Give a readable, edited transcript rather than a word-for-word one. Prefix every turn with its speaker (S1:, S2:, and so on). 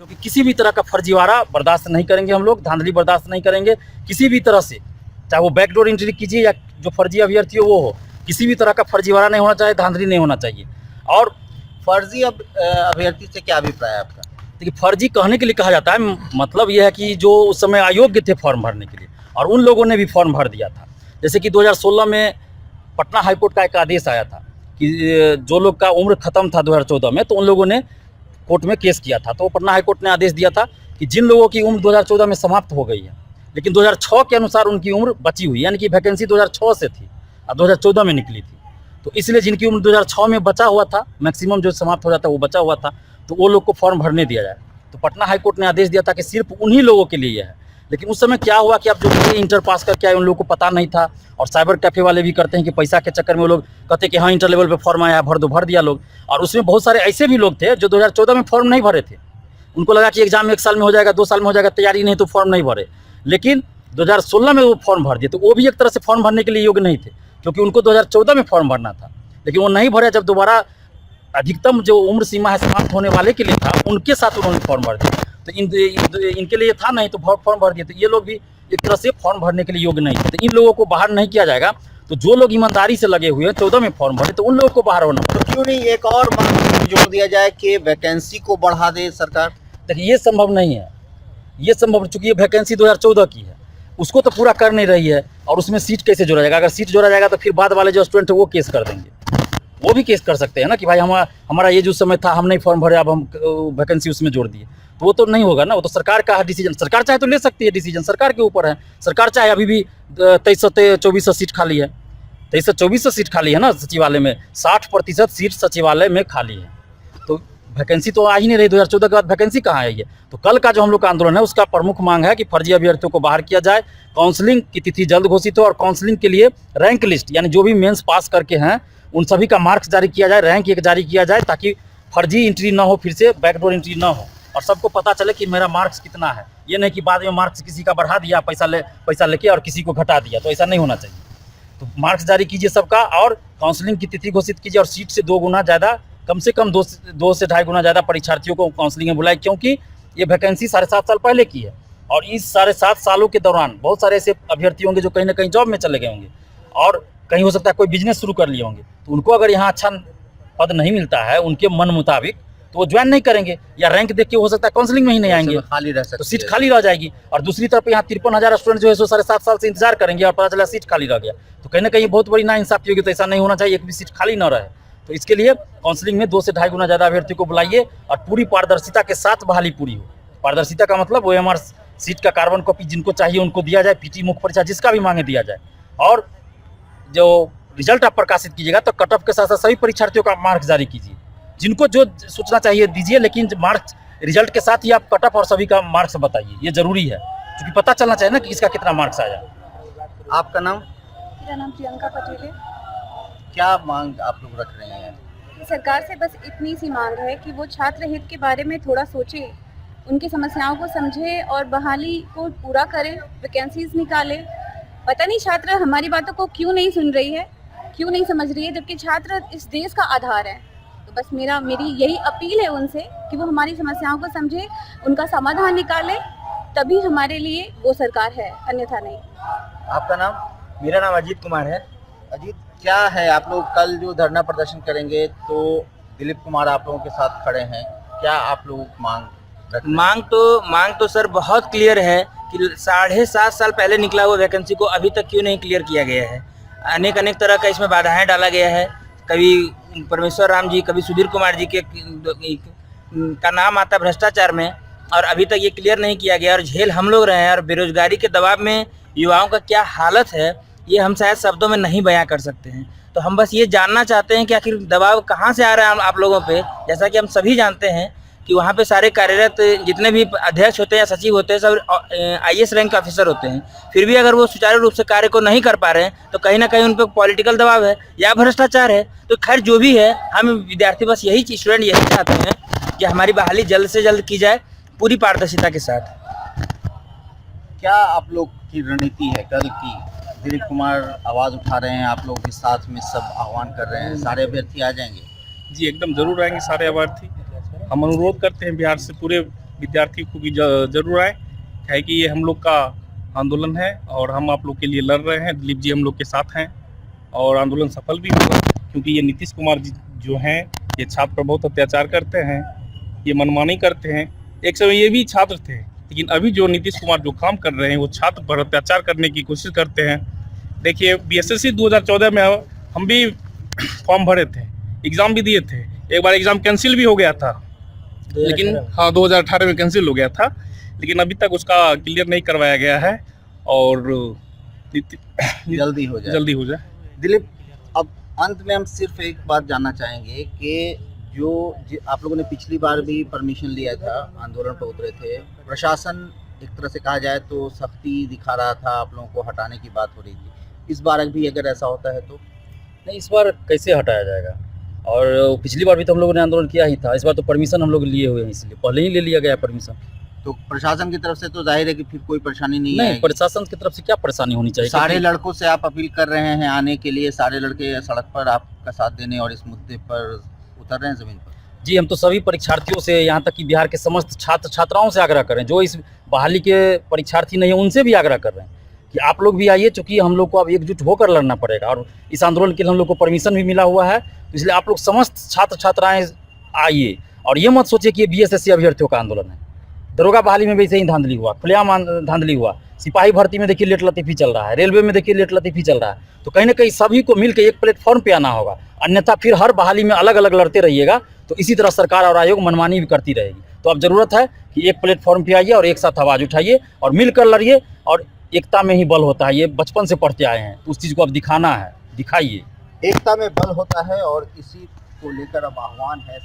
S1: क्योंकि किसी भी तरह का फर्जीवाड़ा बर्दाश्त नहीं करेंगे हम लोग, धांधली बर्दाश्त नहीं करेंगे किसी भी तरह से, चाहे वो बैकडोर एंट्री कीजिए या जो फर्जी अभ्यर्थी हो वो हो, किसी भी तरह का फर्जीवाड़ा नहीं होना चाहिए, धांधली नहीं होना चाहिए। और
S2: फर्जी अभ्यर्थी से क्या अभिप्राय है आपका?
S1: देखिए, फर्जी कहने के लिए कहा जाता है, मतलब यह है कि जो उस समय अयोग्य थे फॉर्म भरने के लिए और उन लोगों ने भी फॉर्म भर दिया था। जैसे कि 2016 में पटना हाईकोर्ट का एक आदेश आया था कि जो लोग का उम्र खत्म था 2014 में, तो उन लोगों ने कोर्ट में केस किया था। तो पटना हाईकोर्ट ने आदेश दिया था कि जिन लोगों की उम्र 2014 में समाप्त हो गई है लेकिन 2006 के अनुसार उनकी उम्र बची हुई, यानी कि वैकेंसी 2006 से थी और 2014 में निकली थी, तो इसलिए जिनकी उम्र 2006 में बचा हुआ था, मैक्सिमम जो समाप्त हो जाता है वो बचा हुआ था, तो वो लोग को फॉर्म भरने दिया जाए। तो पटना हाईकोर्ट ने आदेश दिया था कि सिर्फ उन्हीं लोगों के लिए यह है। लेकिन उस समय क्या हुआ कि अब जो इंटर पास करके आए उन लोगों को पता नहीं था, और साइबर कैफ़े वाले भी करते हैं कि पैसा के चक्कर में वो लोग कहते हैं कि हाँ इंटर लेवल पे फॉर्म आया भर दो, भर दिया लोग। और उसमें बहुत सारे ऐसे भी लोग थे जो 2014 में फॉर्म नहीं भरे थे, उनको लगा कि एग्जाम 1 साल में हो जाएगा, 2 साल में हो जाएगा, तैयारी नहीं तो फॉर्म नहीं भरे, लेकिन 2016 में वो फॉर्म भर दिए। तो वो भी एक तरह से फॉर्म भरने के लिए योग्य नहीं थे, क्योंकि उनको 2014 में फॉर्म भरना था, लेकिन वो नहीं भरे। जब दोबारा अधिकतम जो उम्र सीमा है समाप्त होने वाले के लिए था, उनके साथ उन्होंने फॉर्म भर दिया, तो इनके लिए था नहीं तो फॉर्म भर दिए। तो ये लोग भी एक तरह से फॉर्म भरने के लिए योग्य नहीं थे, तो इन लोगों को बाहर नहीं किया जाएगा। तो जो लोग ईमानदारी से लगे हुए हैं 14 में फॉर्म भरे, तो उन लोगों को बाहर होना।
S2: तो क्यों नहीं एक और मांग जोड़ दिया जाए कि वैकेंसी को बढ़ा दे सरकार?
S1: देखिए, ये संभव नहीं है, ये संभव, चूंकि ये वैकेंसी 2014 की है, उसको तो पूरा कर नहीं रही है, और उसमें सीट कैसे जोड़ा जाएगा? अगर सीट जोड़ा जाएगा तो फिर बाद वाले जो स्टूडेंट है वो केस कर देंगे, वो भी केस कर सकते हैं ना कि भाई हमारा ये जो समय था हम नहीं फॉर्म भरे, अब हम वैकेंसी उसमें जोड़ दिए, तो वो तो नहीं होगा ना। वो तो सरकार का डिसीजन, सरकार चाहे तो ले सकती है, डिसीजन सरकार के ऊपर है। सरकार चाहे अभी भी 2300-2400 सीट खाली है, 2300-2400 सीट खाली है ना सचिवालय में, 60% सीट सचिवालय में खाली है, तो वैकेंसी तो आ ही नहीं रही। 2014 के बाद वैकेंसी कहाँ है ये? तो कल का जो हम लोग का आंदोलन है उसका प्रमुख मांग है कि फर्जी अभ्यर्थियों को बाहर किया जाए, काउंसलिंग की तिथि जल्द घोषित हो, और काउंसलिंग के लिए रैंक लिस्ट, यानी जो भी मेंस पास करके हैं उन सभी का मार्क्स जारी किया जाए, रैंक एक जारी किया जाए, ताकि फर्जी एंट्री ना हो, फिर से बैकडोर एंट्री ना हो, और सबको पता चले कि मेरा मार्क्स कितना है। ये नहीं कि बाद में मार्क्स किसी का बढ़ा दिया पैसा लेके और किसी को घटा दिया, तो ऐसा नहीं होना चाहिए। तो मार्क्स जारी कीजिए सबका, और काउंसलिंग की तिथि घोषित कीजिए, और सीट से 2 गुना ज़्यादा, कम से कम 2 से 2.5 गुना ज़्यादा परीक्षार्थियों को काउंसलिंग में बुलाए, क्योंकि ये वैकेंसी 7.5 साल पहले की है, और इस 7.5 सालों के दौरान बहुत सारे ऐसे अभ्यर्थी होंगे जो कहीं ना कहीं जॉब में चले गए होंगे, और कहीं हो सकता है कोई बिजनेस शुरू कर लिए होंगे, तो उनको अगर यहाँ अच्छा पद नहीं मिलता है उनके मन मुताबिक, तो वो ज्वाइन नहीं करेंगे, या रैंक देख के हो सकता है काउंसलिंग में ही नहीं आएंगे,
S2: खाली रह सकती
S1: तो सीट खाली रह जाएगी। और दूसरी तरफ यहाँ 53,000 स्टूडेंट जो है 7.5 साल से इंतजार करेंगे, और पता चला सीट खाली रह गया, तो कहीं ना कहीं बहुत बड़ी नाइंसाफी होगी। तो ऐसा नहीं होना चाहिए, एक भी सीट खाली न रहे। तो इसके लिए काउंसलिंग में 2 से 2.5 गुना ज़्यादा अभ्यर्थी को बुलाइए, और पूरी पारदर्शिता के साथ बहाली पूरी हो। पारदर्शिता का मतलब OMR सीट का कार्बन कॉपी जिनको चाहिए उनको दिया जाए, PT मुख्य परीक्षा जिसका भी मांगे दिया जाए, और जो रिजल्ट आप प्रकाशित कीजिएगा तो कट ऑफ के साथ साथ सभी परीक्षार्थियों का मार्क्स जारी कीजिए, जिनको जो सूचना चाहिए दीजिए, लेकिन मार्क्स रिजल्ट के साथ ही आप कट ऑफ और सभी का मार्क्स बताइए, ये जरूरी है, क्योंकि पता चलना चाहिए ना कि किसका कितना मार्क्स आया।
S2: आपका नाम?
S3: मेरा नाम प्रियंका पटेल है।
S2: क्या मांग आप लोग रख रहे हैं?
S3: सरकार से बस इतनी सी मांग है कि वो छात्र हित के बारे में थोड़ा सोचे, उनकी समस्याओं को समझे और बहाली को पूरा करे, वैकेंसीज निकाले। पता नहीं छात्र हमारी बातों को क्यों नहीं सुन रही है, क्यों नहीं समझ रही है, जबकि छात्र इस देश का आधार है। तो बस मेरी यही अपील है उनसे कि वो हमारी समस्याओं को समझे, उनका समाधान निकाले, तभी हमारे लिए वो सरकार है, अन्यथा नहीं।
S2: आपका नाम?
S4: मेरा नाम अजीत कुमार है।
S2: अजीत, क्या है आप लोग कल जो धरना प्रदर्शन करेंगे, तो दिलीप कुमार आप लोगों के साथ खड़े हैं, क्या आप लोग मांग रख रहे हैं?
S4: मांग तो सर बहुत क्लियर है कि 7.5 साल पहले निकला हुआ वैकेंसी को अभी तक क्यों नहीं क्लियर किया गया है। अनेक तरह का इसमें बाधाएं डाला गया है, कभी परमेश्वर राम जी, कभी सुधीर कुमार जी का नाम आता भ्रष्टाचार में, और अभी तक ये क्लियर नहीं किया गया, और झेल हम लोग रहे हैं। और बेरोजगारी के दबाव में युवाओं का क्या हालत है ये हम शायद शब्दों में नहीं बयां कर सकते हैं। तो हम बस ये जानना चाहते हैं कि आखिर दबाव कहाँ से आ रहा है आप लोगों पे। जैसा कि हम सभी जानते हैं कि वहाँ पे सारे कार्यरत जितने भी अध्यक्ष होते हैं या सचिव होते हैं सब IAS रैंक के ऑफिसर होते हैं, फिर भी अगर वो सुचारू रूप से कार्य को नहीं कर पा रहे हैं तो कहीं ना कहीं उन पर पॉलिटिकल दबाव है या भ्रष्टाचार है। तो खैर जो भी है, हम विद्यार्थी बस यही स्टूडेंट यही चाहते हैं कि हमारी बहाली जल्द से जल्द की जाए पूरी पारदर्शिता के साथ।
S2: क्या आप लोग की रणनीति है कल की? दिलीप कुमार आवाज़ उठा रहे हैं, आप लोग भी साथ में सब आह्वान कर रहे हैं, सारे अभ्यर्थी आ जाएंगे?
S5: जी एकदम जरूर आएंगे सारे अभ्यर्थी। हम अनुरोध करते हैं बिहार से पूरे विद्यार्थी को भी जरूर आए, क्या है कि ये हम लोग का आंदोलन है और हम आप लोग के लिए लड़ रहे हैं। दिलीप जी हम लोग के साथ हैं और आंदोलन सफल भी होगा, क्योंकि ये नीतीश कुमार जी जो हैं ये छात्र पर बहुत अत्याचार करते हैं, ये मनमानी करते हैं। एक समय ये भी छात्र थे, लेकिन अभी जो नीतीश कुमार जो काम कर रहे हैं वो छात्र पर अत्याचार करने की कोशिश करते हैं। देखिए BSSC 2014 में हम भी फॉर्म भरे थे, एग्ज़ाम भी दिए थे, एक बार एग्ज़ाम कैंसिल भी हो गया था, लेकिन हाँ 2018 में कैंसिल हो गया था, लेकिन अभी तक उसका क्लियर नहीं करवाया गया है और
S2: जल्दी हो जाए। दिलीप, अब अंत में हम सिर्फ एक बात जानना चाहेंगे कि आप लोगों ने पिछली बार भी परमिशन लिया था, आंदोलन पर उतरे थे, प्रशासन एक तरह से कहा जाए तो सख्ती दिखा रहा था, आप लोगों को हटाने की बात हो रही थी। इस बार भी अगर ऐसा होता है तो
S1: नहीं, इस बार कैसे हटाया जाएगा? और पिछली बार भी तो हम लोगों ने आंदोलन किया ही था, इस बार तो परमिशन हम लोग लिए हुए हैं, इसलिए पहले ही ले लिया गया परमिशन।
S2: तो प्रशासन की तरफ से तो जाहिर है कि फिर कोई परेशानी नहीं
S1: नहीं,
S2: आएगी।
S1: प्रशासन की तरफ से क्या परेशानी होनी चाहिए?
S2: सारे लड़कों से आप अपील कर रहे हैं आने के लिए, सारे लड़के सड़क पर आपका साथ देने और इस मुद्दे पर उतर रहे हैं जमीन पर?
S1: जी, हम तो सभी परीक्षार्थियों से, यहाँ तक कि बिहार के समस्त छात्र छात्राओं से आग्रह करें, जो इस बहाली के परीक्षार्थी नहीं है उनसे भी आग्रह कर रहे हैं कि आप लोग भी आइए, चूँकि हम लोग को अब एकजुट होकर लड़ना पड़ेगा और इस आंदोलन के लिए हम लोग को परमिशन भी मिला हुआ है, तो इसलिए आप लोग समस्त छात्र छात्राएँ आइए और ये मत सोचिए कि ये BSSC अभ्यर्थियों का आंदोलन है। दरोगा बहाली में भी ऐसे ही धांधली हुआ, खुलेआम धांधली हुआ, सिपाही भर्ती में देखिए लेट लतीफ़ी चल रहा है, रेलवे में देखिए लेट लतीफ़ी चल रहा है। तो कहीं ना कहीं सभी को मिलकर एक प्लेटफॉर्म पे आना होगा, अन्यथा फिर हर बहाली में अलग अलग लड़ते रहिएगा तो इसी तरह सरकार और आयोग मनमानी भी करती रहेगी। तो अब ज़रूरत है कि एक प्लेटफॉर्म पे आइए और एक साथ आवाज़ उठाइए और मिलकर लड़िए, और एकता में ही बल होता है, ये बचपन से पढ़ते आए हैं, तो उस चीज़ को अब दिखाना है, दिखाइए।
S2: एकता में बल होता है और इसी को लेकर अब आह्वान है